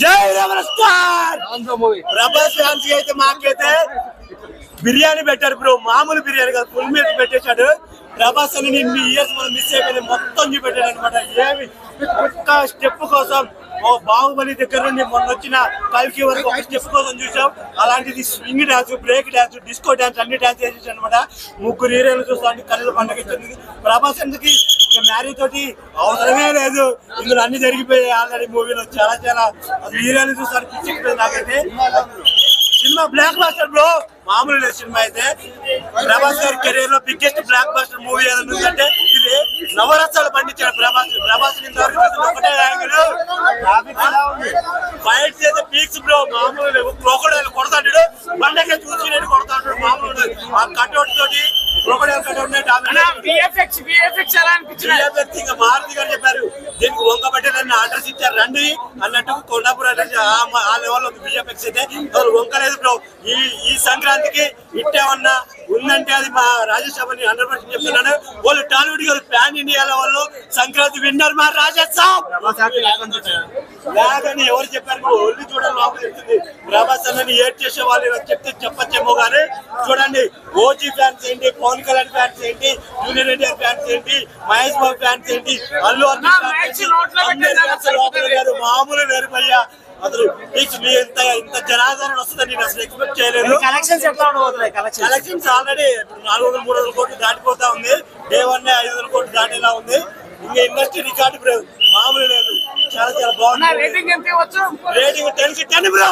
జై rebel star Prabhas fans అయితే మాకైతే బిర్యానీ పెట్టారు బ్రో, మామూలు బిర్యానీ కాదు, ఫుల్ మీల్స్ పెట్టేశాడు. ప్రభాస్ అని ఇన్ని ఇయర్స్ మనం మిస్ అయిపోయింది, మొత్తం చూపెట్టాడు అనమాట. ఏమి ఒక్క స్టెప్ కోసం ఓ బాహుబలి దగ్గర నుండి మొన్న వచ్చిన కల్కి వరకు ఒక స్టెప్ కోసం చూసాం. అలాంటిది swing dance, break dance, disco dance అన్ని డాన్స్ చేసేసాడు అనమాట. ముగ్గురు హీరోలు చూస్తాంటే కళ్ళు పండగ ఇచ్చింది. ప్రభాస్ ఎందుకు ఇక మ్యారేజ్ తోటి అవసరమే లేదు, ఇందులో అన్ని జరిగిపోయాయి ఆల్రెడీ మూవీలో. చాలా చాలా అసలు హీరోలు చూస్తాను పిచ్చిపోయింది నాకైతే. సినిమా బ్లాక్ బాస్టర్ బ్రో, మామూలు లేదు సినిమా అయితే. ప్రభాస్ గారి కెరీర్ లో బిగ్గెస్ట్ బ్లాక్ బాస్టర్ మూవీ ఏదంటే ఇది. నవరసాలు పండించాడు ప్రభాస్. ప్రభాస్ ఒకటే యాంగిల్ ఫైట్స్ అయితే పీక్స్ బ్రో, మామూలు క్రోకోడైల్ కొడతాడు, బండకే చూసి కొడతాడు. మామూలు ఆ కట్అవుట్ తోటి క్రోకోడైల్ కట్అవుట్ ఇంకా మారుతి గారు చెప్పారు దీనికి వంకబట్టేదని అడ్రస్ ఇచ్చారు రండి అన్నట్టు. కొండాపురం ఆ లెవెల్ బిఎఫ్ఎక్స్ అయితే వంకలేదు బ్రో. ఈ సంక్రాంతికి ఇట్టేమన్నా ఉందంటే అది మా రాజేష్ బాబుని 100% చెప్తున్నాను. వాళ్ళు టాలీవుడ్ గారు ప్యాన్ ఇండియా లెవెల్లో సంక్రాంతి విన్నర్ మా రాజేష్ లాగని ఎవరు చెప్పారు? ఒళ్ళు చూడాలి లోపల చెప్తుంది. ప్రభాస్ అన్నని ఏడ్ చేసే వాళ్ళు చెప్తే చెప్పచ్చేమో కానీ చూడండి, ఓజీ ఫ్యాన్స్ ఏంటి, పవన్ కళ్యాణ్ ఫ్యాన్స్ ఏంటి, జూనియర్ ఎన్టీఆర్ ఫ్యాన్స్ ఏంటి, మహేష్ బాబు ఫ్యాన్స్ ఏంటి, అల్లు అర్జున్ ఫ్యాన్స్ లోపల మామూలు వేరుపయ్యా. అసలు ఇంత జనాదరణ వస్తుందని నేను అసలు ఎక్స్పెక్ట్ చేయలేదు. కలెక్షన్స్ ఆల్రెడీ 400-300 కోట్లు దాటిపోతా ఉంది. డే 1 500 కోట్లు దాటేలా ఉంది. ఇంకా ఇండస్ట్రీ రికార్డు మామూలు లేదు. చాలా చాలా బాగుంది. రేటింగ్ 10కి 10 బ్రో.